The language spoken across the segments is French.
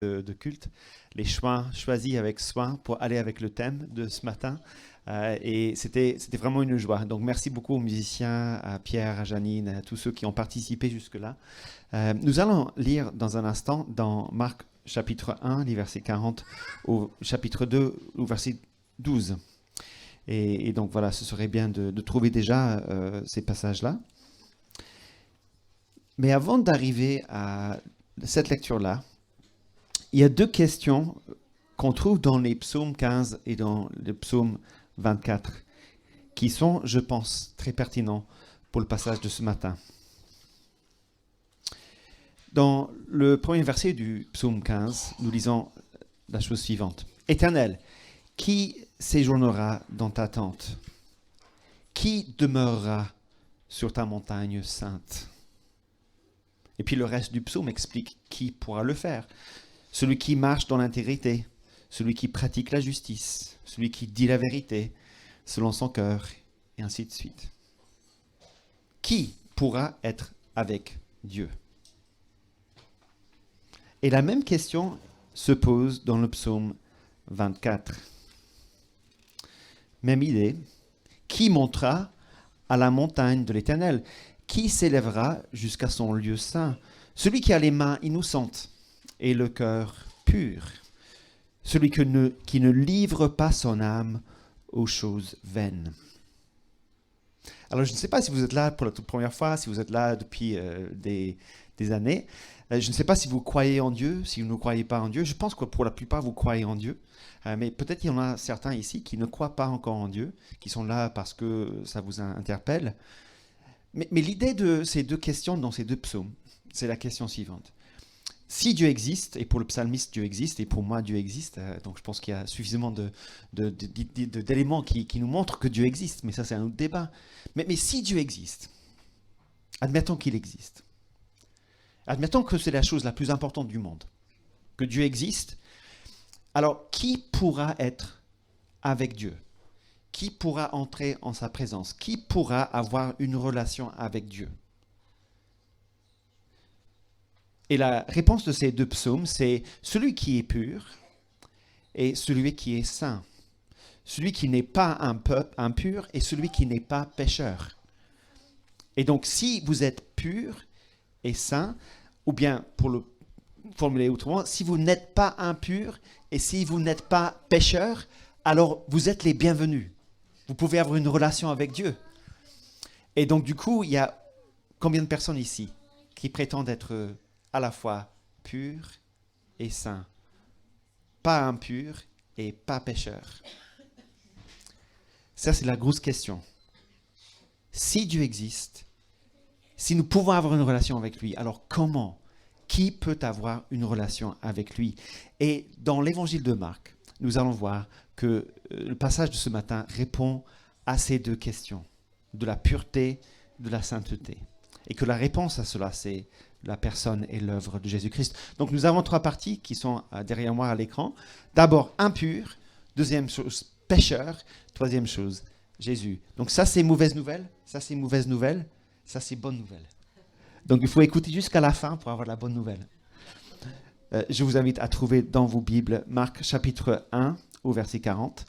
de culte, les chemins choisis avec soin pour aller avec le thème de ce matin. Et c'était vraiment une joie. Donc merci beaucoup aux musiciens, à Pierre, à Janine, à tous ceux qui ont participé jusque-là. Nous allons lire dans un instant dans Marc chapitre 1, les versets 40, au chapitre 2, au verset 12. Et donc voilà, ce serait bien de trouver déjà ces passages-là. Mais avant d'arriver à cette lecture-là, il y a deux questions qu'on trouve dans les psaumes 15 et dans le psaume 24, qui sont, je pense, très pertinents pour le passage de ce matin. Dans le premier verset du psaume 15, nous lisons la chose suivante. « Éternel, qui séjournera dans ta tente? Qui demeurera sur ta montagne sainte ?» Et puis le reste du psaume explique qui pourra le faire. Celui qui marche dans l'intégrité, celui qui pratique la justice, celui qui dit la vérité selon son cœur, et ainsi de suite. Qui pourra être avec Dieu? Et la même question se pose dans le psaume 24. Même idée. Qui montera à la montagne de l'Éternel? Qui s'élèvera jusqu'à son lieu saint? Celui qui a les mains innocentes et le cœur pur. Celui qui ne livre pas son âme aux choses vaines. Alors, je ne sais pas si vous êtes là pour la toute première fois, si vous êtes là depuis des années. Je ne sais pas si vous croyez en Dieu, si vous ne croyez pas en Dieu. Je pense que pour la plupart, vous croyez en Dieu. Mais peut-être qu'il y en a certains ici qui ne croient pas encore en Dieu, qui sont là parce que ça vous interpelle. Mais l'idée de ces deux questions dans ces deux psaumes, c'est la question suivante. Si Dieu existe, et pour le psalmiste Dieu existe, et pour moi Dieu existe, donc je pense qu'il y a suffisamment d'éléments qui nous montrent que Dieu existe, mais ça c'est un autre débat. Mais si Dieu existe, admettons qu'il existe, admettons que c'est la chose la plus importante du monde, que Dieu existe, alors qui pourra être avec Dieu? Qui pourra entrer en sa présence? Qui pourra avoir une relation avec Dieu? Et la réponse de ces deux psaumes, c'est celui qui est pur et celui qui est saint. Celui qui n'est pas impur et celui qui n'est pas pécheur. Et donc, si vous êtes pur et saint, ou bien, pour le formuler autrement, si vous n'êtes pas impur et si vous n'êtes pas pécheur, alors vous êtes les bienvenus. Vous pouvez avoir une relation avec Dieu. Et donc, du coup, il y a combien de personnes ici qui prétendent être à la fois purs et saints, pas impurs et pas pécheurs? Ça, c'est la grosse question. Si Dieu existe, si nous pouvons avoir une relation avec lui, alors comment? Qui peut avoir une relation avec lui? Et dans l'évangile de Marc, nous allons voir que le passage de ce matin répond à ces deux questions, de la pureté, de la sainteté. Et que la réponse à cela, c'est la personne et l'œuvre de Jésus-Christ. Donc nous avons trois parties qui sont derrière moi à l'écran. D'abord, impur. Deuxième chose, pécheur. Troisième chose, Jésus. Donc ça, c'est mauvaise nouvelle. Ça, c'est mauvaise nouvelle. Ça, c'est bonne nouvelle. Donc il faut écouter jusqu'à la fin pour avoir la bonne nouvelle. Je vous invite à trouver dans vos Bibles Marc chapitre 1 au verset 40.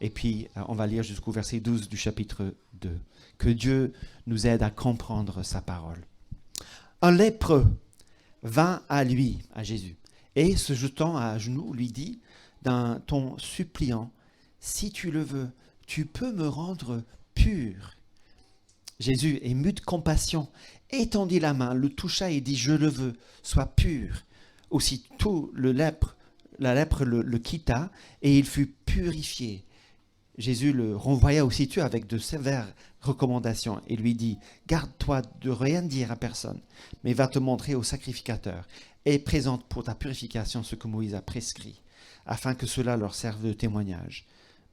Et puis, on va lire jusqu'au verset 12 du chapitre 2. Que Dieu nous aide à comprendre sa parole. Un lépreux vint à lui, à Jésus, et se jetant à genoux, lui dit d'un ton suppliant, « Si tu le veux, tu peux me rendre pur. » Jésus, ému de compassion, étendit la main, le toucha et dit, « Je le veux, sois pur. » Aussitôt, la lèpre le quitta, et il fut purifié. Jésus le renvoya aussitôt avec de sévères recommandations et lui dit « Garde-toi de rien dire à personne, mais va te montrer au sacrificateur et présente pour ta purification ce que Moïse a prescrit, afin que cela leur serve de témoignage. »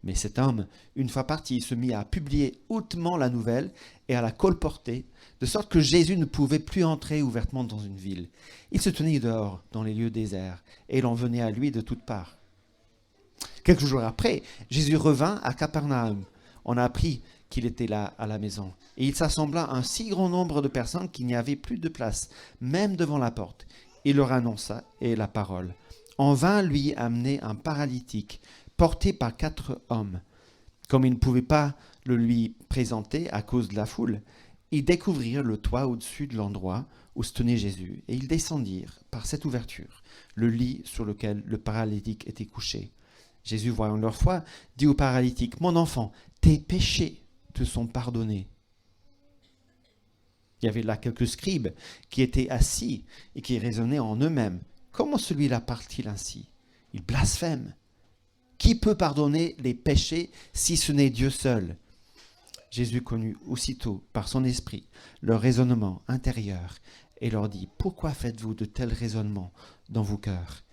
Mais cet homme, une fois parti, se mit à publier hautement la nouvelle et à la colporter, de sorte que Jésus ne pouvait plus entrer ouvertement dans une ville. Il se tenait dehors, dans les lieux déserts, et l'on venait à lui de toutes parts. Quelques jours après, Jésus revint à Capernaum. On a appris qu'il était là à la maison. Et il s'assembla un si grand nombre de personnes qu'il n'y avait plus de place, même devant la porte. Il leur annonça la parole. on vint lui amener un paralytique porté par 4 hommes. Comme ils ne pouvaient pas le lui présenter à cause de la foule, ils découvrirent le toit au-dessus de l'endroit où se tenait Jésus, et ils descendirent par cette ouverture, le lit sur lequel le paralytique était couché. Jésus, voyant leur foi, dit au paralytique, « Mon enfant, tes péchés te sont pardonnés. » Il y avait là quelques scribes qui étaient assis et qui raisonnaient en eux-mêmes. « Comment celui-là parle-t-il ainsi? Il blasphème. Qui peut pardonner les péchés si ce n'est Dieu seul ?» Jésus connut aussitôt par son esprit leur raisonnement intérieur et leur dit, « Pourquoi faites-vous de tels raisonnements dans vos cœurs?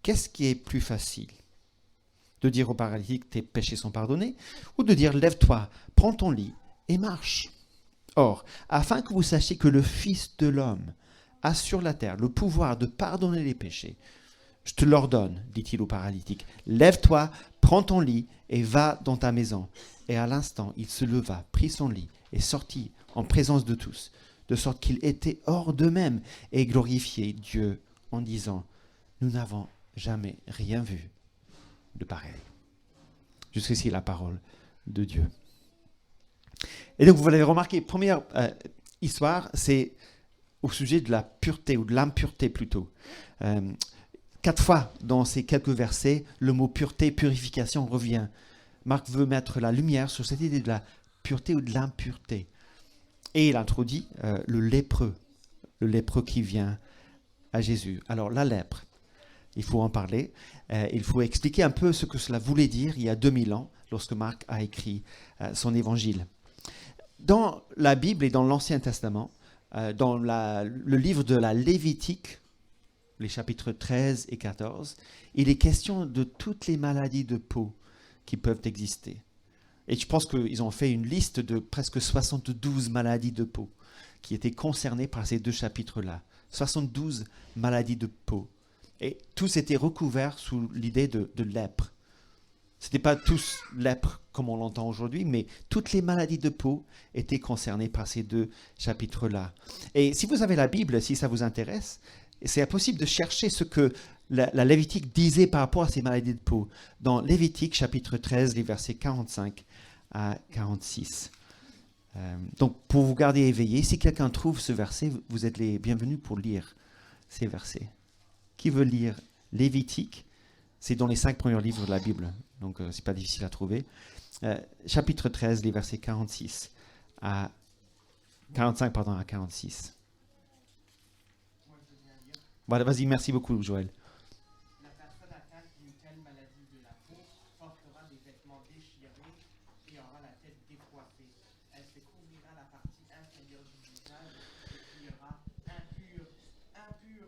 Qu'est-ce qui est plus facile? De dire au paralytique, tes péchés sont pardonnés, ou de dire, lève-toi, prends ton lit et marche. Or, afin que vous sachiez que le Fils de l'homme a sur la terre le pouvoir de pardonner les péchés, je te l'ordonne, dit-il au paralytique, lève-toi, prends ton lit et va dans ta maison. Et à l'instant, il se leva, prit son lit et sortit en présence de tous, de sorte qu'il était hors d'eux-mêmes et glorifiait Dieu en disant, nous n'avons jamais rien vu de pareil. Jusqu'ici, la parole de Dieu. Et donc, vous l'avez remarqué, première histoire, c'est au sujet de la pureté, ou de l'impureté plutôt. 4 fois dans ces quelques versets, le mot pureté, purification revient. Marc veut mettre la lumière sur cette idée de la pureté ou de l'impureté. Et il introduit le lépreux qui vient à Jésus. Alors, la lèpre, il faut en parler. Il faut expliquer un peu ce que cela voulait dire il y a 2000 ans, lorsque Marc a écrit son évangile. Dans la Bible et dans l'Ancien Testament, dans le livre de la Lévitique, les chapitres 13 et 14, il est question de toutes les maladies de peau qui peuvent exister. Et je pense qu'ils ont fait une liste de presque 72 maladies de peau qui étaient concernées par ces 2 chapitres-là. 72 maladies de peau. Et tous étaient recouverts sous l'idée de lèpre. Ce n'étaient pas tous lèpres comme on l'entend aujourd'hui, mais toutes les maladies de peau étaient concernées par ces 2 chapitres-là. Et si vous avez la Bible, si ça vous intéresse, c'est possible de chercher ce que la Lévitique disait par rapport à ces maladies de peau. Dans Lévitique, chapitre 13, les versets 45 à 46. Donc, pour vous garder éveillé, si quelqu'un trouve ce verset, vous êtes les bienvenus pour lire ces versets. Qui veut lire Lévitique? C'est dans les 5 premiers livres de la Bible, donc ce n'est pas difficile à trouver. Chapitre 13, les versets 45 à 46. Voilà, vas-y, merci beaucoup, Joël. La personne atteinte d'une telle maladie de la peau portera des vêtements déchirés et aura la tête décoiffée. Elle se couvrira la partie inférieure du visage et criera impure, impure.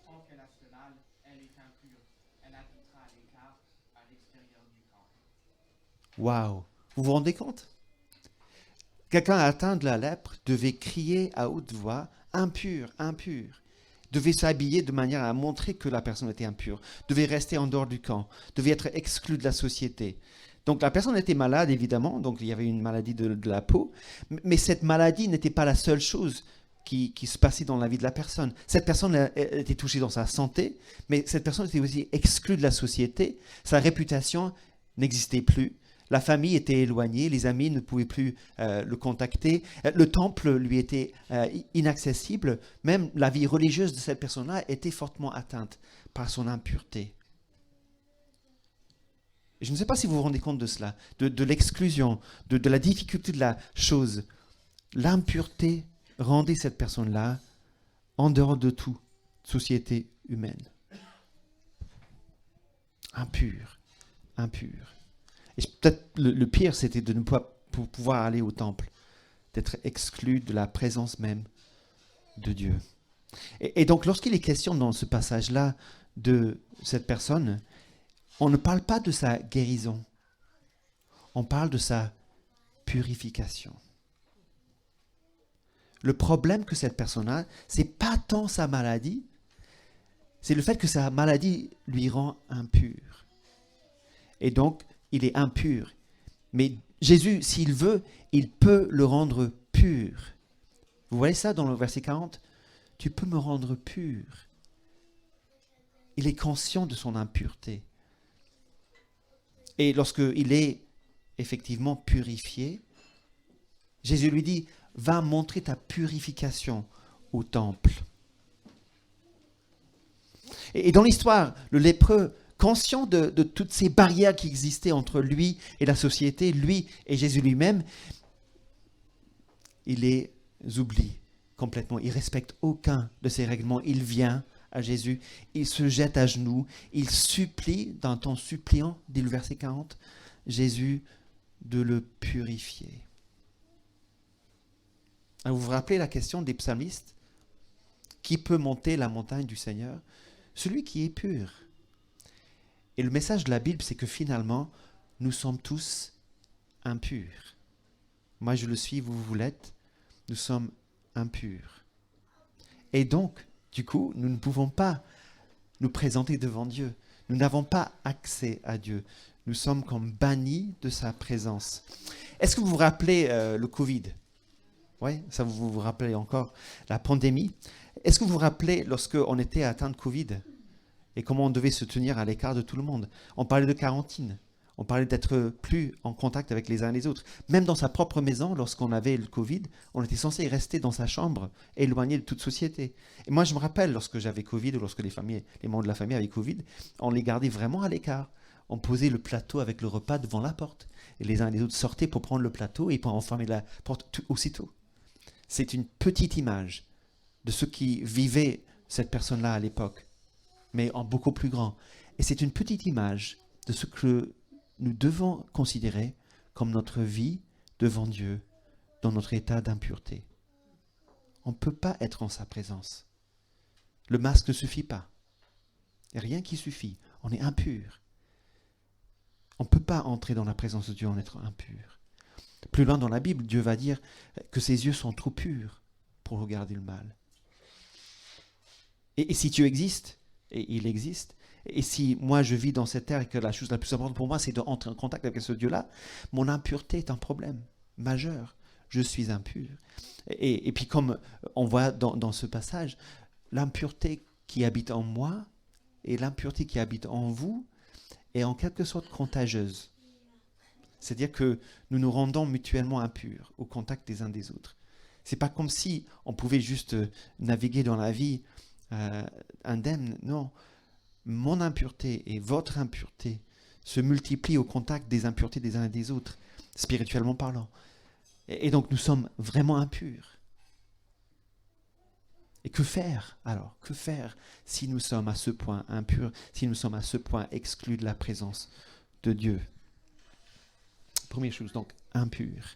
Tant qu'elle a cela, elle est impure. Elle habitera à l'écart, à l'extérieur du camp. Waouh! Vous vous rendez compte? Quelqu'un atteint de la lèpre devait crier à haute voix impur, impur. Devait s'habiller de manière à montrer que la personne était impure, devait rester en dehors du camp, devait être exclu de la société. Donc la personne était malade, évidemment, donc il y avait une maladie de la peau, mais cette maladie n'était pas la seule chose qui se passait dans la vie de la personne. Cette personne était touchée dans sa santé, mais cette personne était aussi exclue de la société, sa réputation n'existait plus. La famille était éloignée, les amis ne pouvaient plus le contacter, le temple lui était inaccessible, même la vie religieuse de cette personne-là était fortement atteinte par son impureté. Je ne sais pas si vous vous rendez compte de cela, de l'exclusion, de la difficulté de la chose. L'impureté rendait cette personne-là en dehors de toute société humaine. Impure, impure. Et peut-être le pire, c'était de ne pas pouvoir aller au temple, d'être exclu de la présence même de Dieu. Et donc, lorsqu'il est question dans ce passage-là de cette personne, on ne parle pas de sa guérison, on parle de sa purification. Le problème que cette personne a, c'est pas tant sa maladie, c'est le fait que sa maladie lui rend impur. Et donc, il est impur. Mais Jésus, s'il veut, il peut le rendre pur. Vous voyez ça dans le verset 40? Tu peux me rendre pur. Il est conscient de son impureté. Et lorsqu'il est effectivement purifié, Jésus lui dit, va montrer ta purification au temple. Et dans l'histoire, le lépreux, conscient de toutes ces barrières qui existaient entre lui et la société, lui et Jésus lui-même, il les oublie complètement. Il ne respecte aucun de ces règlements. Il vient à Jésus, il se jette à genoux, il supplie, d'un ton suppliant, dit le verset 40, Jésus de le purifier. Alors vous vous rappelez la question des psalmistes? Qui peut monter la montagne du Seigneur? Celui qui est pur. Et le message de la Bible, c'est que finalement, nous sommes tous impurs. Moi, je le suis, vous l'êtes. Nous sommes impurs. Et donc, du coup, nous ne pouvons pas nous présenter devant Dieu. Nous n'avons pas accès à Dieu. Nous sommes comme bannis de sa présence. Est-ce que vous vous rappelez le Covid? Oui, ça vous vous rappelez encore la pandémie. Est-ce que vous vous rappelez lorsqu'on était atteint de Covid et comment on devait se tenir à l'écart de tout le monde? On parlait de quarantaine. On parlait d'être plus en contact avec les uns et les autres. Même dans sa propre maison, lorsqu'on avait le Covid, on était censé rester dans sa chambre, éloigné de toute société. Et moi, je me rappelle, lorsque j'avais Covid ou lorsque les membres de la famille avaient Covid, on les gardait vraiment à l'écart. On posait le plateau avec le repas devant la porte. Et les uns et les autres sortaient pour prendre le plateau et pour enfermer la porte aussitôt. C'est une petite image de ce qui vivait cette personne-là à l'époque, mais en beaucoup plus grand. Et c'est une petite image de ce que nous devons considérer comme notre vie devant Dieu dans notre état d'impureté. On ne peut pas être en sa présence. Le masque ne suffit pas. Il n'y a rien qui suffit. On est impur. On ne peut pas entrer dans la présence de Dieu en étant impur. Plus loin dans la Bible, Dieu va dire que ses yeux sont trop purs pour regarder le mal. Et si Dieu existe, et il existe, et si moi je vis dans cette terre et que la chose la plus importante pour moi c'est d'entrer en contact avec ce Dieu-là, mon impureté est un problème majeur. Je suis impur. Et puis comme on voit dans ce passage, l'impureté qui habite en moi et l'impureté qui habite en vous est en quelque sorte contagieuse. C'est-à-dire que nous nous rendons mutuellement impurs au contact des uns des autres. C'est pas comme si on pouvait juste naviguer dans la vie indemne. Non. Mon impureté et votre impureté se multiplient au contact des impuretés des uns et des autres, spirituellement parlant. Et donc nous sommes vraiment impurs. Et que faire alors? Que faire si nous sommes à ce point impurs, si nous sommes à ce point exclus de la présence de Dieu? Première chose, donc, impur.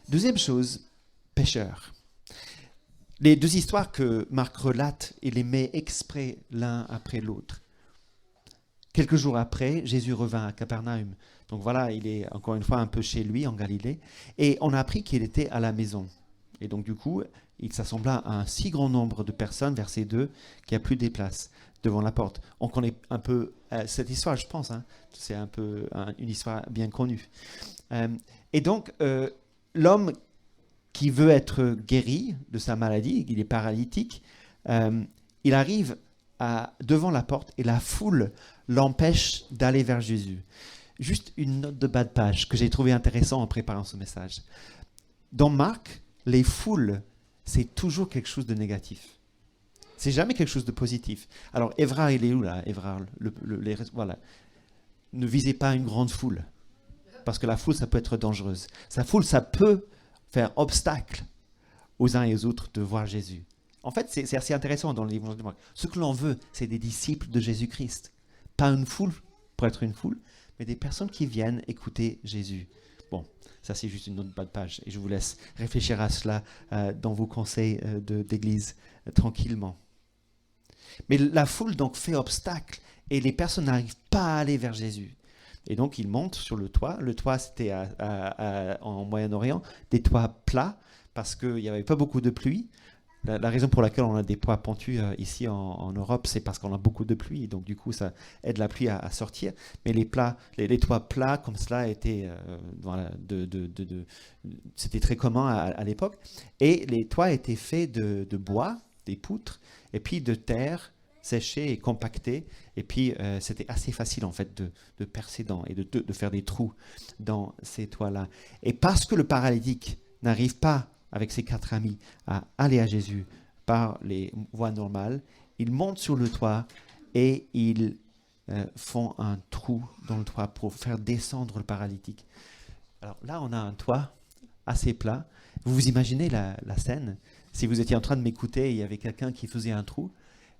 Deuxième chose, pécheur. Les deux histoires que Marc relate, il les met exprès l'un après l'autre. Quelques jours après, Jésus revint à Capernaum. Donc voilà, il est encore une fois un peu chez lui en Galilée. Et on a appris qu'il était à la maison. Et donc du coup, il s'assembla à un si grand nombre de personnes, verset 2, qu'il n'y a plus de place devant la porte. On connaît un peu cette histoire, je pense. C'est un peu une histoire bien connue. Et donc, l'homme qui veut être guéri de sa maladie, il est paralytique, il arrive devant la porte et la foule l'empêche d'aller vers Jésus. Juste une note de bas de page que j'ai trouvé intéressant en préparant ce message. Dans Marc, les foules, c'est toujours quelque chose de négatif. C'est jamais quelque chose de positif. Alors, Évrard, il est où là? Évrard, voilà. Ne visez pas une grande foule. Parce que la foule, ça peut être dangereuse. Sa foule, ça peut faire obstacle aux uns et aux autres de voir Jésus. En fait, c'est assez intéressant dans le livre de Marc. Ce que l'on veut, c'est des disciples de Jésus-Christ. Pas une foule pour être une foule, mais des personnes qui viennent écouter Jésus. Bon, ça c'est juste une note de bas de page. Et je vous laisse réfléchir à cela dans vos conseils d'église tranquillement. Mais la foule donc fait obstacle et les personnes n'arrivent pas à aller vers Jésus. Et donc ils montent sur le toit. Le toit c'était en Moyen-Orient des toits plats parce qu'il n'y avait pas beaucoup de pluie. La raison pour laquelle on a des toits pentus ici en Europe, c'est parce qu'on a beaucoup de pluie. Donc du coup ça aide la pluie à sortir. Mais les toits plats comme cela étaient, voilà, c'était très commun à l'époque. Et les toits étaient faits de bois, des poutres, et puis de terre séchées et compactées. Et puis, c'était assez facile, en fait, de percer et de faire des trous dans ces toits-là. Et parce que le paralytique n'arrive pas, avec ses 4 amis, à aller à Jésus par les voies normales, ils montent sur le toit et ils font un trou dans le toit pour faire descendre le paralytique. Alors là, on a un toit assez plat. Vous vous imaginez la scène? Si vous étiez en train de m'écouter, il y avait quelqu'un qui faisait un trou,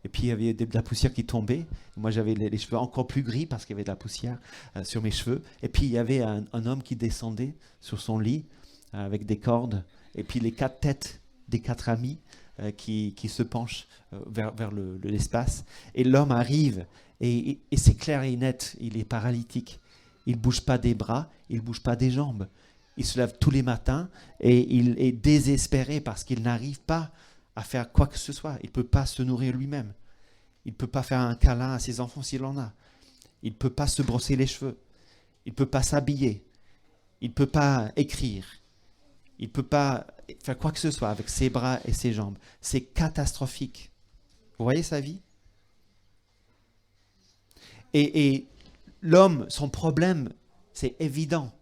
et puis il y avait de la poussière qui tombait. Moi, j'avais les cheveux encore plus gris parce qu'il y avait de la poussière sur mes cheveux. Et puis il y avait un homme qui descendait sur son lit avec des cordes, et puis les 4 têtes des 4 amis qui se penchent vers l'espace. Et l'homme arrive, et c'est clair et net, il est paralytique. Il ne bouge pas des bras, il ne bouge pas des jambes. Il se lève tous les matins et il est désespéré parce qu'il n'arrive pas à faire quoi que ce soit. Il ne peut pas se nourrir lui-même. Il ne peut pas faire un câlin à ses enfants s'il en a. Il ne peut pas se brosser les cheveux. Il ne peut pas s'habiller. Il ne peut pas écrire. Il ne peut pas faire quoi que ce soit avec ses bras et ses jambes. C'est catastrophique. Vous voyez sa vie? Et l'homme, son problème, c'est évident.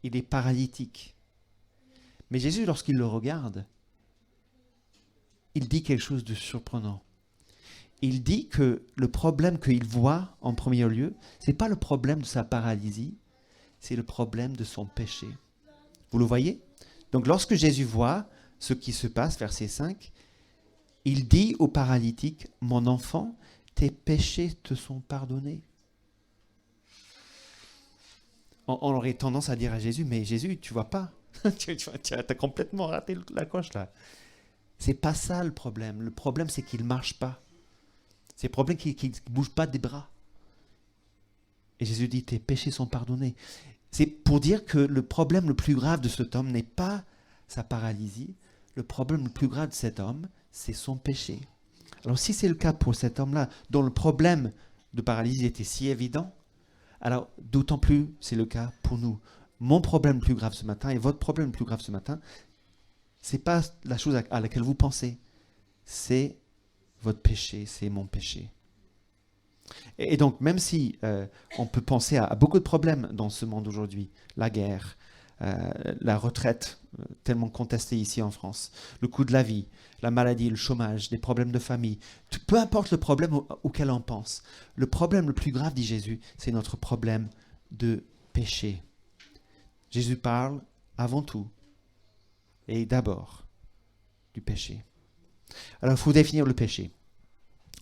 Il est paralytique. Mais Jésus, lorsqu'il le regarde, il dit quelque chose de surprenant. Il dit que le problème qu'il voit en premier lieu, ce n'est pas le problème de sa paralysie, c'est le problème de son péché. Vous le voyez? Donc lorsque Jésus voit ce qui se passe, verset 5, il dit au paralytique, « Mon enfant, tes péchés te sont pardonnés. » On aurait tendance à dire à Jésus, mais Jésus, tu vois pas, tu as complètement raté la coche là. C'est pas ça le problème. Le problème, c'est qu'il marche pas. C'est le problème qu'il ne bouge pas des bras. Et Jésus dit, tes péchés sont pardonnés. C'est pour dire que le problème le plus grave de cet homme n'est pas sa paralysie. Le problème le plus grave de cet homme, c'est son péché. Alors si c'est le cas pour cet homme-là, dont le problème de paralysie était si évident, alors d'autant plus c'est le cas pour nous. Mon problème le plus grave ce matin et votre problème le plus grave ce matin, c'est pas la chose à laquelle vous pensez, c'est votre péché, c'est mon péché. Et donc, même si on peut penser à beaucoup de problèmes dans ce monde aujourd'hui, la guerre, la retraite, tellement contestée ici en France, le coût de la vie, la maladie, le chômage, des problèmes de famille, peu importe le problème auquel on pense, le problème le plus grave, dit Jésus, c'est notre problème de péché. Jésus parle avant tout et d'abord du péché. Alors, il faut définir le péché.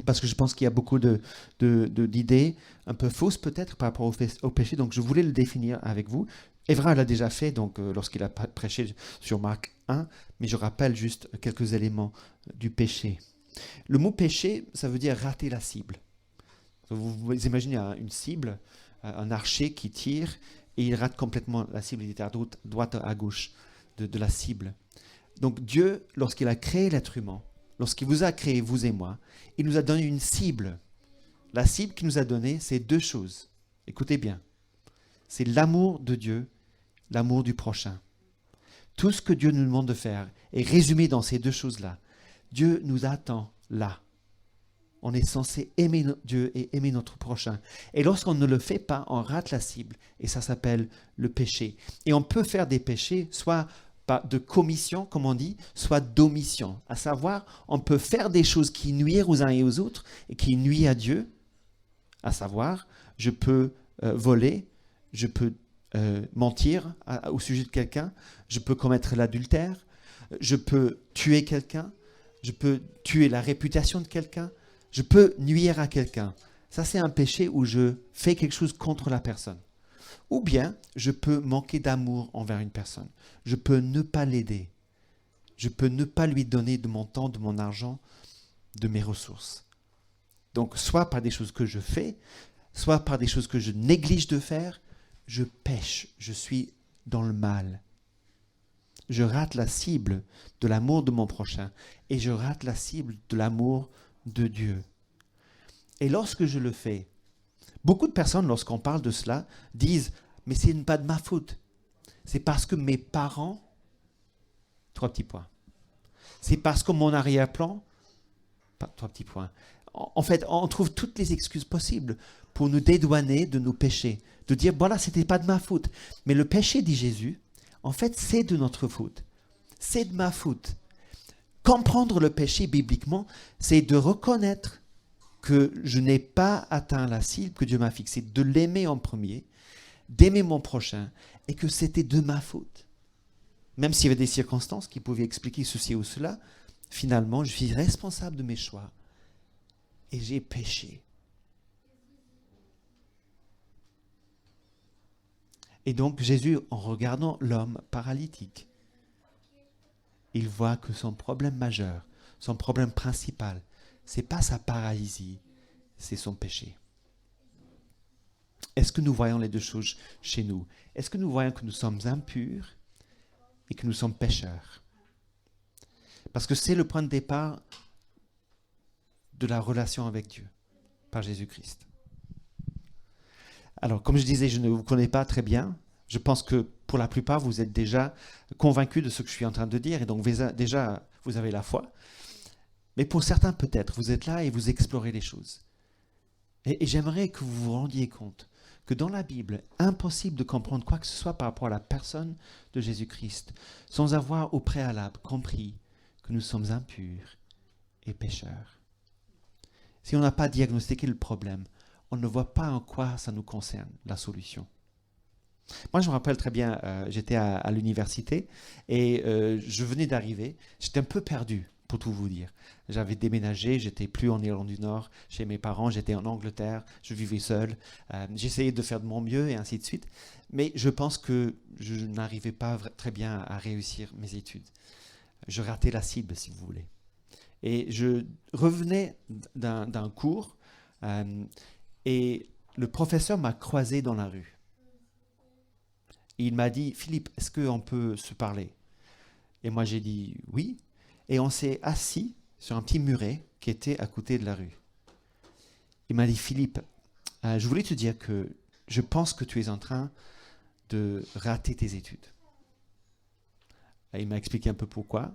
Parce que je pense qu'il y a beaucoup d'idées un peu fausses peut-être par rapport au péché. Donc je voulais le définir avec vous. Évra l'a déjà fait donc, lorsqu'il a prêché sur Marc 1, mais je rappelle juste quelques éléments du péché. Le mot péché, ça veut dire rater la cible. Vous imaginez une cible, un archer qui tire et il rate complètement la cible, il est à droite à gauche de la cible. Donc Dieu, lorsqu'il a créé l'être humain, lorsqu'il vous a créé, vous et moi, il nous a donné une cible. La cible qu'il nous a donnée, c'est 2 choses. Écoutez bien. C'est l'amour de Dieu, l'amour du prochain. Tout ce que Dieu nous demande de faire est résumé dans ces 2 choses-là. Dieu nous attend là. On est censé aimer Dieu et aimer notre prochain. Et lorsqu'on ne le fait pas, on rate la cible. Et ça s'appelle le péché. Et on peut faire des péchés, soit de commission, comme on dit, soit d'omission. À savoir, on peut faire des choses qui nuisent aux uns et aux autres et qui nuisent à Dieu. À savoir, je peux voler, je peux mentir au sujet de quelqu'un, je peux commettre l'adultère, je peux tuer quelqu'un, je peux tuer la réputation de quelqu'un, je peux nuire à quelqu'un. Ça, c'est un péché où je fais quelque chose contre la personne. Ou bien, je peux manquer d'amour envers une personne. Je peux ne pas l'aider. Je peux ne pas lui donner de mon temps, de mon argent, de mes ressources. Donc, soit par des choses que je fais, soit par des choses que je néglige de faire, je pêche, je suis dans le mal. Je rate la cible de l'amour de mon prochain et je rate la cible de l'amour de Dieu. Et lorsque je le fais, beaucoup de personnes, lorsqu'on parle de cela, disent « mais ce n'est pas de ma faute. C'est parce que mes parents... » 3 petits points. C'est parce que mon arrière-plan... 3 petits points. En fait, on trouve toutes les excuses possibles pour nous dédouaner de nos péchés, de dire, voilà, ce n'était pas de ma faute. Mais le péché, dit Jésus, en fait, c'est de notre faute. C'est de ma faute. Comprendre le péché bibliquement, c'est de reconnaître que je n'ai pas atteint la cible que Dieu m'a fixée, de l'aimer en premier, d'aimer mon prochain, et que c'était de ma faute. Même s'il y avait des circonstances qui pouvaient expliquer ceci ou cela, finalement, je suis responsable de mes choix. Et j'ai péché. Et donc Jésus, en regardant l'homme paralytique, il voit que son problème majeur, son problème principal, ce n'est pas sa paralysie, c'est son péché. Est-ce que nous voyons les deux choses chez nous? Est-ce que nous voyons que nous sommes impurs et que nous sommes pécheurs? Parce que c'est le point de départ de la relation avec Dieu, par Jésus-Christ. Alors, comme je disais, je ne vous connais pas très bien. Je pense que pour la plupart, vous êtes déjà convaincus de ce que je suis en train de dire, et donc déjà, vous avez la foi. Mais pour certains, peut-être, vous êtes là et vous explorez les choses. Et j'aimerais que vous vous rendiez compte que dans la Bible, impossible de comprendre quoi que ce soit par rapport à la personne de Jésus-Christ, sans avoir au préalable compris que nous sommes impurs et pécheurs. Si on n'a pas diagnostiqué le problème, on ne voit pas en quoi ça nous concerne, la solution. Moi, je me rappelle très bien, j'étais à l'université et je venais d'arriver. J'étais un peu perdu, pour tout vous dire. J'avais déménagé, j'étais plus en Irlande du Nord, chez mes parents, j'étais en Angleterre, je vivais seul. J'essayais de faire de mon mieux et ainsi de suite. Mais je pense que je n'arrivais pas très bien à réussir mes études. Je ratais la cible, si vous voulez. Et je revenais d'un cours et le professeur m'a croisé dans la rue. Et il m'a dit, Philippe, est-ce qu'on peut se parler? Et moi j'ai dit oui. Et on s'est assis sur un petit muret qui était à côté de la rue. Il m'a dit, Philippe, je voulais te dire que je pense que tu es en train de rater tes études. Et il m'a expliqué un peu pourquoi.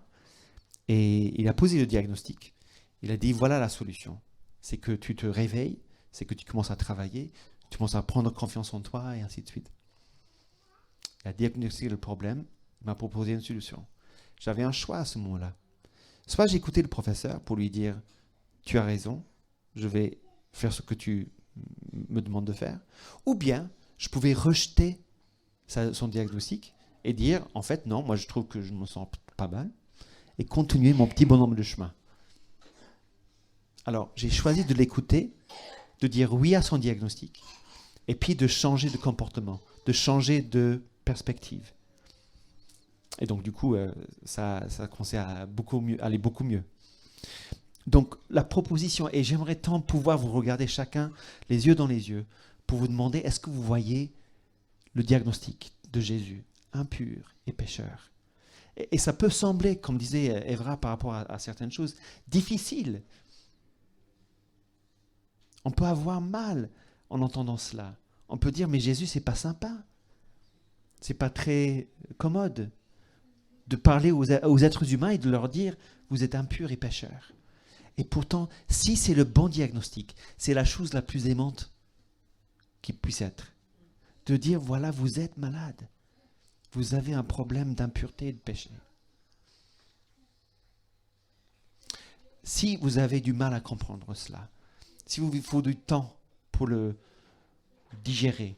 Et il a posé le diagnostic. Il a dit, voilà la solution. C'est que tu te réveilles, c'est que tu commences à travailler, tu commences à prendre confiance en toi et ainsi de suite. Il a diagnostiqué le problème, il m'a proposé une solution. J'avais un choix à ce moment-là. Soit j'écoutais le professeur pour lui dire, tu as raison, je vais faire ce que tu me demandes de faire, ou bien je pouvais rejeter son diagnostic et dire, en fait, non, moi je trouve que je me sens pas mal, et continuer mon petit bonhomme de chemin. Alors, j'ai choisi de l'écouter, de dire oui à son diagnostic, et puis de changer de comportement, de changer de perspective. Et donc, du coup, ça a commencé à aller beaucoup mieux. Donc, la proposition, et j'aimerais tant pouvoir vous regarder chacun les yeux dans les yeux, pour vous demander, est-ce que vous voyez le diagnostic de Jésus, impur et pécheur? Et ça peut sembler, comme disait Evra par rapport à certaines choses, difficile. On peut avoir mal en entendant cela. On peut dire, mais Jésus, c'est pas sympa. C'est pas très commode de parler aux êtres humains et de leur dire, vous êtes impurs et pécheurs. Et pourtant, si c'est le bon diagnostic, c'est la chose la plus aimante qui puisse être. De dire, voilà, vous êtes malade. Vous avez un problème d'impureté et de péché. Si vous avez du mal à comprendre cela, si vous faut du temps pour le digérer,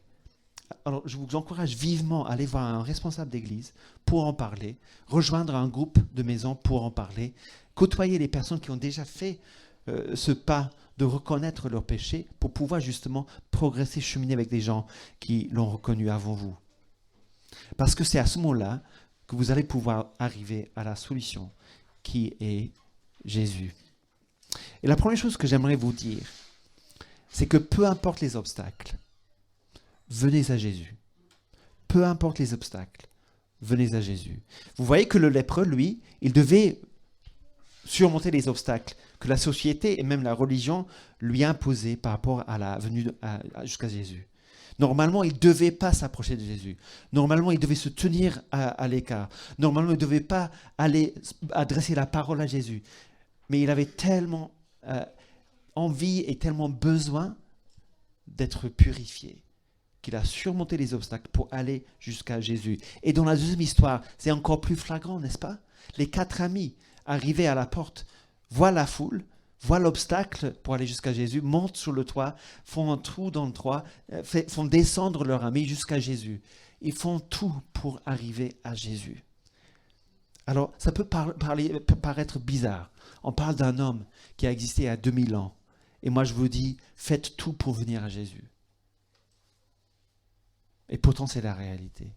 alors je vous encourage vivement à aller voir un responsable d'église pour en parler, rejoindre un groupe de maison pour en parler, côtoyer les personnes qui ont déjà fait ce pas de reconnaître leur péché pour pouvoir justement progresser, cheminer avec des gens qui l'ont reconnu avant vous. Parce que c'est à ce moment-là que vous allez pouvoir arriver à la solution qui est Jésus. Et la première chose que j'aimerais vous dire, c'est que peu importe les obstacles, venez à Jésus. Peu importe les obstacles, venez à Jésus. Vous voyez que le lépreux, lui, il devait surmonter les obstacles que la société et même la religion lui imposaient par rapport à la venue jusqu'à Jésus. Normalement, il ne devait pas s'approcher de Jésus. Normalement, il devait se tenir à l'écart. Normalement, il ne devait pas aller adresser la parole à Jésus. Mais il avait tellement envie et tellement besoin d'être purifié qu'il a surmonté les obstacles pour aller jusqu'à Jésus. Et dans la deuxième histoire, c'est encore plus flagrant, n'est-ce pas? Les 4 amis arrivés à la porte voient la foule, voient l'obstacle pour aller jusqu'à Jésus, montent sur le toit, font un trou dans le toit, font descendre leur ami jusqu'à Jésus. Ils font tout pour arriver à Jésus. Alors, ça peut paraître bizarre. On parle d'un homme qui a existé il y a 2000 ans. Et moi, je vous dis, faites tout pour venir à Jésus. Et pourtant, c'est la réalité.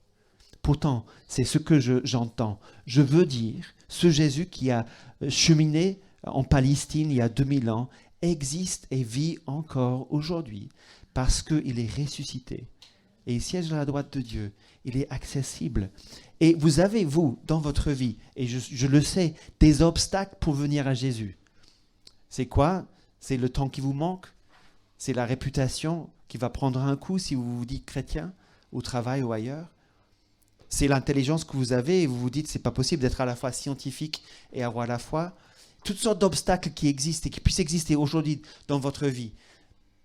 Pourtant, c'est ce que j'entends. Je veux dire, ce Jésus qui a cheminé en Palestine il y a 2000 ans existe et vit encore aujourd'hui parce qu'il est ressuscité. Et il siège à la droite de Dieu. Il est accessible. Et vous avez, vous, dans votre vie, et je le sais, des obstacles pour venir à Jésus. C'est quoi? C'est le temps qui vous manque? C'est la réputation qui va prendre un coup si vous vous dites chrétien, au travail ou ailleurs? C'est l'intelligence que vous avez et vous vous dites c'est pas possible d'être à la fois scientifique et avoir la foi? Toutes sortes d'obstacles qui existent et qui puissent exister aujourd'hui dans votre vie.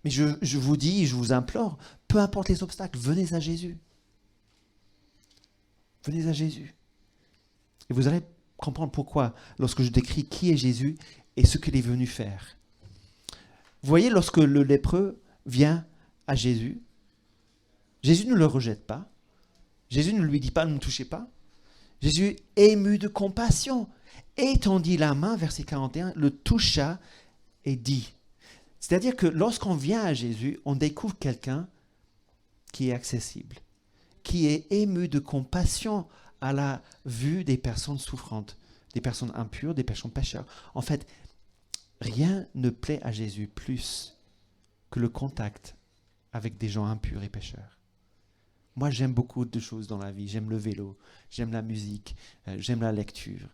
Mais je vous dis, je vous implore, peu importe les obstacles, venez à Jésus. Venez à Jésus. Et vous allez comprendre pourquoi lorsque je décris qui est Jésus et ce qu'il est venu faire. Vous voyez, lorsque le lépreux vient à Jésus, Jésus ne le rejette pas. Jésus ne lui dit pas « ne me touchez pas ». Jésus, ému de compassion, étendit la main, verset 41, le toucha et dit. C'est-à-dire que lorsqu'on vient à Jésus, on découvre quelqu'un qui est accessible, qui est ému de compassion à la vue des personnes souffrantes, des personnes impures, des personnes pécheurs. En fait, rien ne plaît à Jésus plus que le contact avec des gens impurs et pécheurs. Moi, j'aime beaucoup de choses dans la vie. J'aime le vélo, j'aime la musique, j'aime la lecture,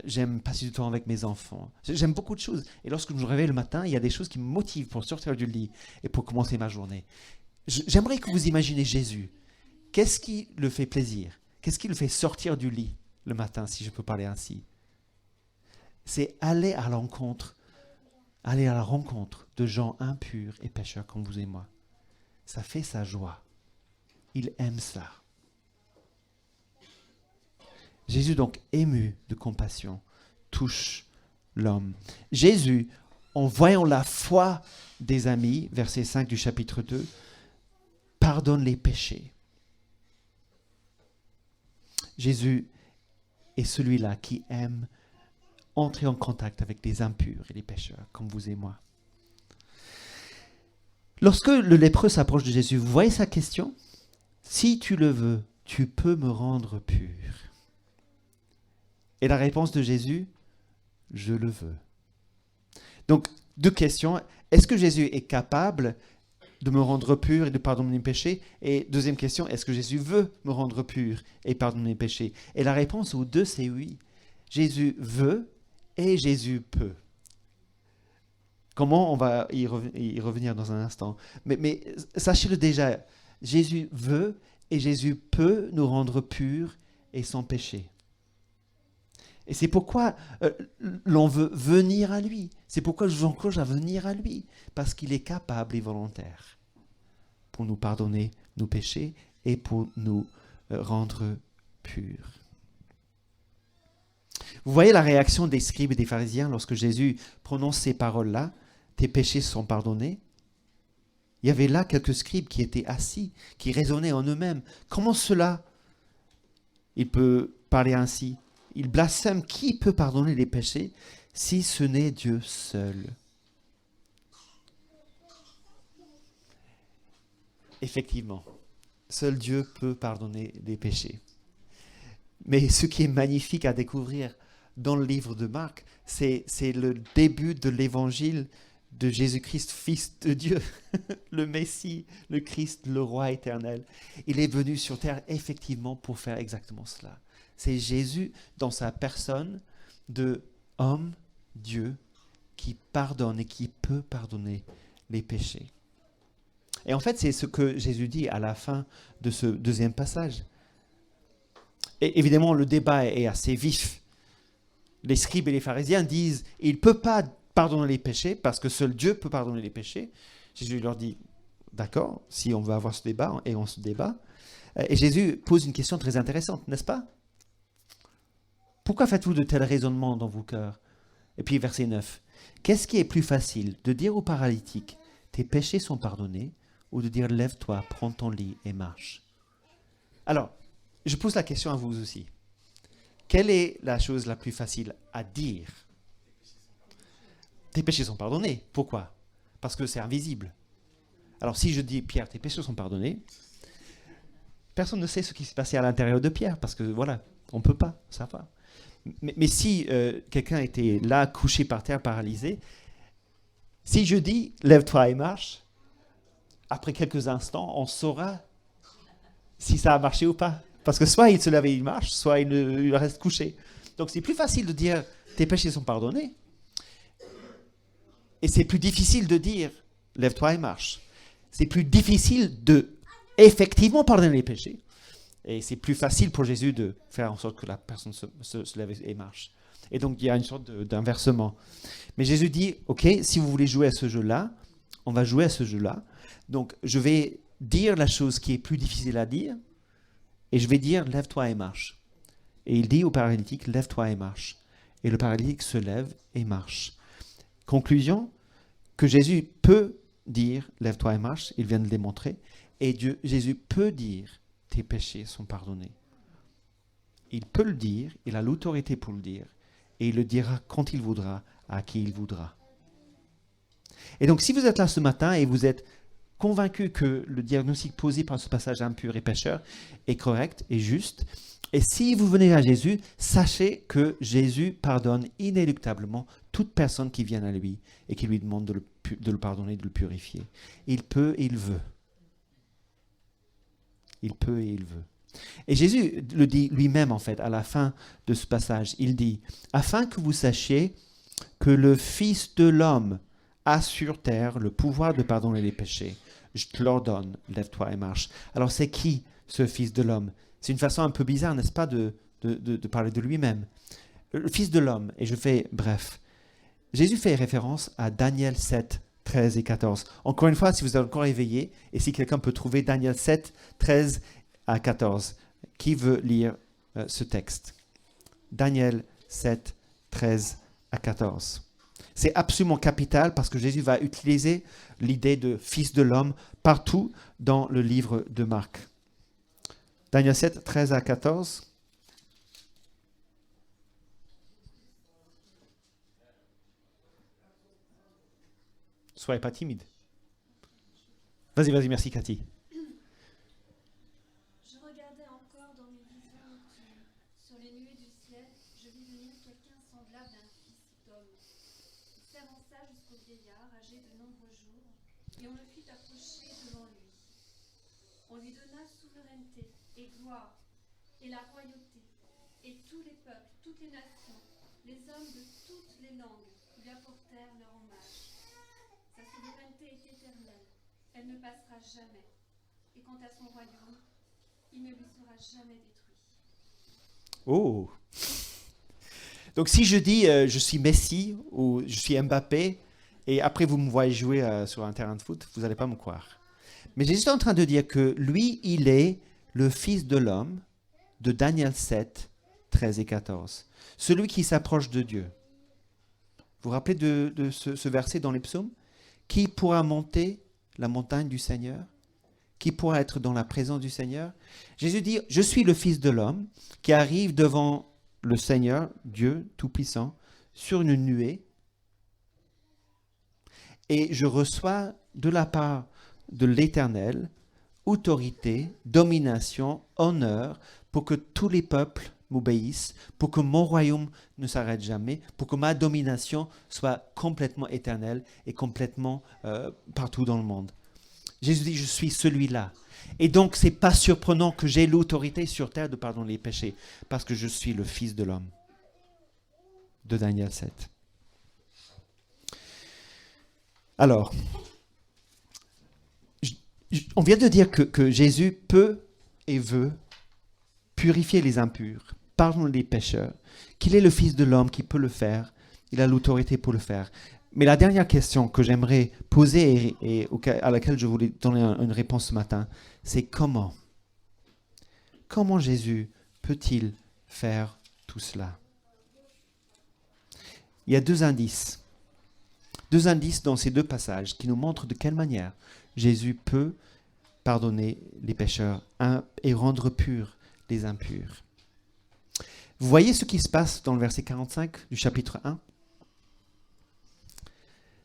j'aime passer du temps avec mes enfants. J'aime beaucoup de choses. Et lorsque je me réveille le matin, il y a des choses qui me motivent pour sortir du lit et pour commencer ma journée. J'aimerais que vous imaginez Jésus. Qu'est-ce qui le fait plaisir? Qu'est-ce qui le fait sortir du lit le matin, si je peux parler ainsi? C'est aller à la rencontre de gens impurs et pécheurs comme vous et moi. Ça fait sa joie. Il aime ça. Jésus, donc ému de compassion, touche l'homme. Jésus, en voyant la foi des amis, verset 5 du chapitre 2, pardonne les péchés. Jésus est celui-là qui aime entrer en contact avec les impurs et les pécheurs, comme vous et moi. Lorsque le lépreux s'approche de Jésus, vous voyez sa question? Si tu le veux, tu peux me rendre pur. Et la réponse de Jésus, je le veux. Donc, 2 questions. Est-ce que Jésus est capable de me rendre pur et de pardonner mes péchés? Et deuxième question, est-ce que Jésus veut me rendre pur et pardonner mes péchés? Et la réponse aux 2, c'est oui. Jésus veut et Jésus peut. Comment? On va y revenir dans un instant. Mais sachez-le déjà, Jésus veut et Jésus peut nous rendre purs et sans péché. Et c'est pourquoi l'on veut venir à lui. C'est pourquoi je vous encourage à venir à lui. Parce qu'il est capable et volontaire pour nous pardonner nos péchés et pour nous rendre purs. Vous voyez la réaction des scribes et des pharisiens lorsque Jésus prononce ces paroles-là. Tes péchés sont pardonnés. Il y avait là quelques scribes qui étaient assis, qui raisonnaient en eux-mêmes. Comment cela? Il peut parler ainsi. Il blasphème. Qui peut pardonner les péchés si ce n'est Dieu seul? Effectivement, seul Dieu peut pardonner les péchés. Mais ce qui est magnifique à découvrir dans le livre de Marc, c'est le début de l'évangile de Jésus-Christ, Fils de Dieu, le Messie, le Christ, le Roi éternel. Il est venu sur terre effectivement pour faire exactement cela. C'est Jésus dans sa personne de homme, Dieu, qui pardonne et qui peut pardonner les péchés. Et en fait, c'est ce que Jésus dit à la fin de ce deuxième passage. Et évidemment, le débat est assez vif. Les scribes et les pharisiens disent « il ne peut pas pardonner les péchés, parce que seul Dieu peut pardonner les péchés. Jésus leur dit, d'accord, si on veut avoir ce débat, et on se débat. Et Jésus pose une question très intéressante, n'est-ce pas? Pourquoi faites-vous de tels raisonnements dans vos cœurs? Et puis verset 9. Qu'est-ce qui est plus facile, de dire au paralytique, tes péchés sont pardonnés, ou de dire, lève-toi, prends ton lit et marche? Alors, je pose la question à vous aussi. Quelle est la chose la plus facile à dire? Tes péchés sont pardonnés. Pourquoi? Parce que c'est invisible. Alors si je dis, Pierre, tes péchés sont pardonnés, personne ne sait ce qui s'est passé à l'intérieur de Pierre, parce que voilà, on ne peut pas savoir. Mais si quelqu'un était là, couché par terre, paralysé, si je dis, lève-toi et marche, après quelques instants, on saura si ça a marché ou pas. Parce que soit il se lève et il marche, soit il reste couché. Donc c'est plus facile de dire, tes péchés sont pardonnés. Et c'est plus difficile de dire, lève-toi et marche. C'est plus difficile de effectivement pardonner les péchés. Et c'est plus facile pour Jésus de faire en sorte que la personne se lève et marche. Et donc il y a une sorte d'inversement. Mais Jésus dit, ok, si vous voulez jouer à ce jeu-là, on va jouer à ce jeu-là. Donc je vais dire la chose qui est plus difficile à dire, et je vais dire, lève-toi et marche. Et il dit au paralytique, lève-toi et marche. Et le paralytique se lève et marche. Conclusion, que Jésus peut dire, lève-toi et marche, il vient de le démontrer, et Jésus peut dire, tes péchés sont pardonnés. Il peut le dire, il a l'autorité pour le dire, et il le dira quand il voudra, à qui il voudra. Et donc si vous êtes là ce matin et vous êtes convaincu que le diagnostic posé par ce passage impur et pécheur est correct et juste, et si vous venez à Jésus, sachez que Jésus pardonne inéluctablement toute personne qui vient à lui et qui lui demande de le pardonner, de le purifier. Il peut et il veut. Il peut et il veut. Et Jésus le dit lui-même en fait à la fin de ce passage. Il dit, afin que vous sachiez que le Fils de l'homme a sur terre le pouvoir de pardonner les péchés. Je te l'ordonne, lève-toi et marche. Alors c'est qui ce Fils de l'homme? C'est une façon un peu bizarre, n'est-ce pas, de parler de lui-même. Le Fils de l'homme, et je fais bref. Jésus fait référence à Daniel 7, 13 et 14. Encore une fois, si vous êtes encore éveillé, et si quelqu'un peut trouver Daniel 7, 13 à 14, qui veut lire ce texte? Daniel 7, 13 à 14. C'est absolument capital parce que Jésus va utiliser l'idée de Fils de l'homme partout dans le livre de Marc. Daniel 7, 13 à 14. Soyez pas timide. Vas-y, merci Cathy. Je regardais encore dans mes visions nocturnes. Sur les nuées du ciel, je vis venir quelqu'un semblable à un fils d'homme. Il s'avança jusqu'au vieillard, âgé de nombreux jours, et on le fit approcher devant lui. On lui donna souveraineté et gloire, et la royauté, et tous les peuples, toutes les nations, les hommes de toutes les langues lui apportèrent leur hommage. Sa souveraineté est éternelle, elle ne passera jamais, et quant à son royaume, il ne lui sera jamais détruit. Oh! Donc si je dis je suis Messi ou je suis Mbappé, et après vous me voyez jouer sur un terrain de foot, vous n'allez pas me croire. Mais Jésus est en train de dire que lui, il est le Fils de l'homme de Daniel 7, 13 et 14. Celui qui s'approche de Dieu. Vous vous rappelez de ce verset dans les psaumes? Qui pourra monter la montagne du Seigneur? Qui pourra être dans la présence du Seigneur? Jésus dit, je suis le Fils de l'homme qui arrive devant le Seigneur, Dieu Tout-Puissant, sur une nuée. Et je reçois de la part de l'Éternel autorité, domination, honneur, pour que tous les peuples m'obéissent, pour que mon royaume ne s'arrête jamais, pour que ma domination soit complètement éternelle et complètement partout dans le monde. Jésus dit, je suis celui-là. Et donc, ce n'est pas surprenant que j'ai l'autorité sur terre de pardonner les péchés, parce que je suis le Fils de l'homme. De Daniel 7. Alors, on vient de dire que Jésus peut et veut purifier les impurs, pardonner les pécheurs, qu'il est le Fils de l'homme qui peut le faire, il a l'autorité pour le faire. Mais la dernière question que j'aimerais poser et à laquelle je voulais donner une réponse ce matin, c'est comment? Comment Jésus peut-il faire tout cela? Il y a deux indices dans ces deux passages qui nous montrent de quelle manière Jésus peut pardonner les pécheurs et rendre purs les impurs. Vous voyez ce qui se passe dans le verset 45 du chapitre 1?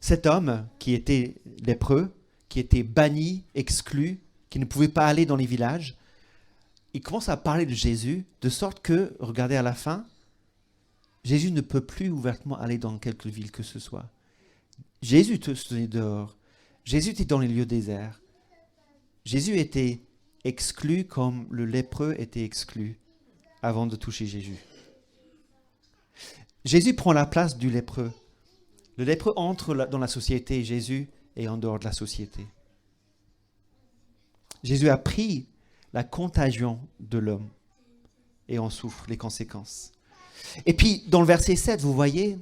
Cet homme qui était lépreux, qui était banni, exclu, qui ne pouvait pas aller dans les villages, il commence à parler de Jésus, de sorte que, regardez à la fin, Jésus ne peut plus ouvertement aller dans quelque ville que ce soit. Jésus te tenait dehors. Jésus était dans les lieux déserts. Jésus était exclu comme le lépreux était exclu avant de toucher Jésus. Jésus prend la place du lépreux. Le lépreux entre dans la société et Jésus est en dehors de la société. Jésus a pris la contagion de l'homme et en souffre les conséquences. Et puis, dans le verset 7, vous voyez,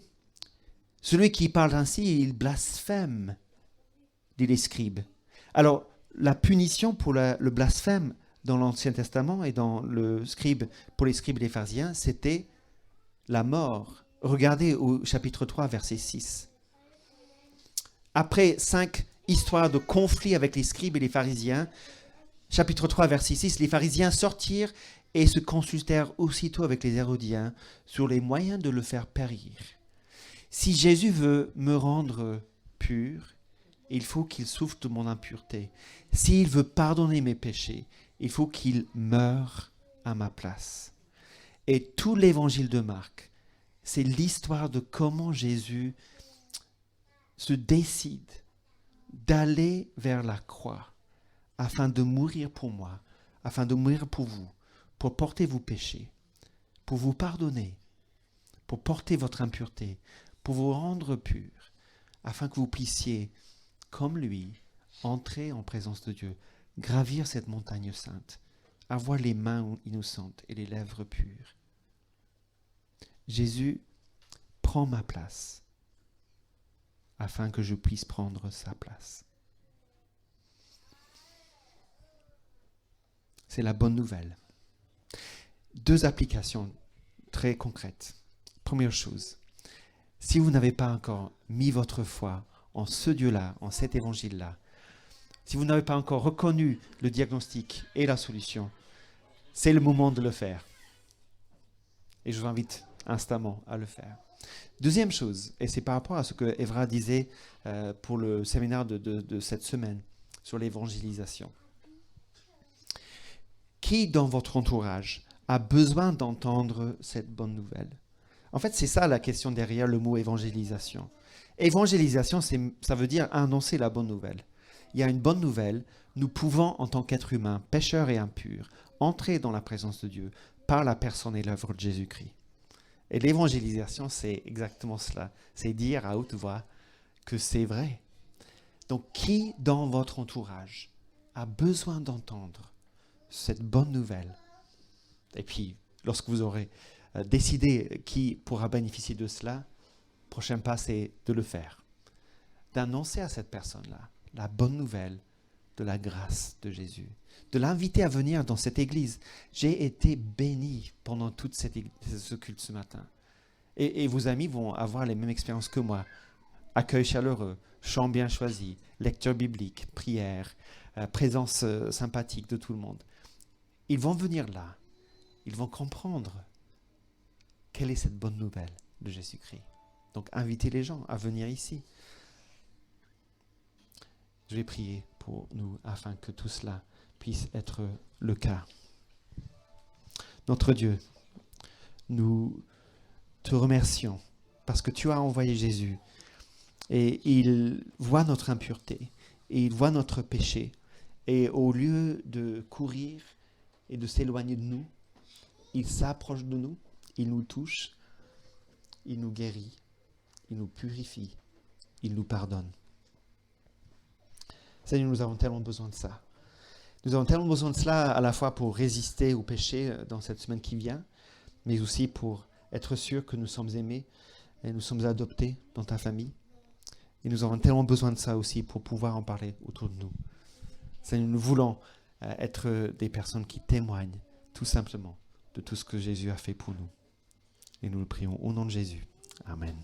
celui qui parle ainsi, il blasphème, dit les scribes. Alors, la punition pour le blasphème dans l'Ancien Testament et dans pour les scribes et les pharisiens, c'était la mort. Regardez au chapitre 3, verset 6. Après 5 histoires de conflits avec les scribes et les pharisiens, chapitre 3, verset 6, les pharisiens sortirent et se consultèrent aussitôt avec les hérodiens sur les moyens de le faire périr. Si Jésus veut me rendre pur, il faut qu'il souffre de mon impureté. S'il veut pardonner mes péchés, il faut qu'il meure à ma place. Et tout l'évangile de Marc, c'est l'histoire de comment Jésus se décide d'aller vers la croix afin de mourir pour moi, afin de mourir pour vous, pour porter vos péchés, pour vous pardonner, pour porter votre impureté, pour vous rendre purs, afin que vous puissiez, comme lui, entrer en présence de Dieu, gravir cette montagne sainte, avoir les mains innocentes et les lèvres pures. Jésus prend ma place, afin que je puisse prendre sa place. C'est la bonne nouvelle. 2 applications très concrètes. Première chose, si vous n'avez pas encore mis votre foi en ce Dieu-là, en cet évangile-là, si vous n'avez pas encore reconnu le diagnostic et la solution, c'est le moment de le faire. Et je vous invite instamment à le faire. Deuxième chose, et c'est par rapport à ce que Evra disait pour le séminaire de cette semaine sur l'évangélisation. Qui dans votre entourage a besoin d'entendre cette bonne nouvelle? En fait, c'est ça la question derrière le mot évangélisation. Évangélisation, ça veut dire annoncer la bonne nouvelle. Il y a une bonne nouvelle, nous pouvons en tant qu'êtres humains, pécheurs et impurs, entrer dans la présence de Dieu par la personne et l'œuvre de Jésus-Christ. Et l'évangélisation, c'est exactement cela. C'est dire à haute voix que c'est vrai. Donc, qui dans votre entourage a besoin d'entendre cette bonne nouvelle? Et puis, lorsque vous aurez décidé qui pourra bénéficier de cela, le prochain pas, c'est de le faire. D'annoncer à cette personne-là la bonne nouvelle de la grâce de Jésus. De l'inviter à venir dans cette église. J'ai été béni pendant toute ce culte ce matin. Et vos amis vont avoir les mêmes expériences que moi. Accueil chaleureux, chant bien choisi, lecture biblique, prière, présence sympathique de tout le monde. Ils vont venir là. Ils vont comprendre quelle est cette bonne nouvelle de Jésus-Christ. Donc, invitez les gens à venir ici. Je vais prier pour nous afin que tout cela puisse être le cas. Notre Dieu, nous te remercions parce que tu as envoyé Jésus et il voit notre impureté et il voit notre péché et au lieu de courir et de s'éloigner de nous, il s'approche de nous, il nous touche, il nous guérit, il nous purifie, il nous pardonne. Seigneur, nous avons tellement besoin de ça. Nous avons tellement besoin de cela à la fois pour résister au péché dans cette semaine qui vient, mais aussi pour être sûr que nous sommes aimés et nous sommes adoptés dans ta famille. Et nous avons tellement besoin de ça aussi pour pouvoir en parler autour de nous. Seigneur, nous voulons être des personnes qui témoignent tout simplement de tout ce que Jésus a fait pour nous. Et nous le prions au nom de Jésus. Amen.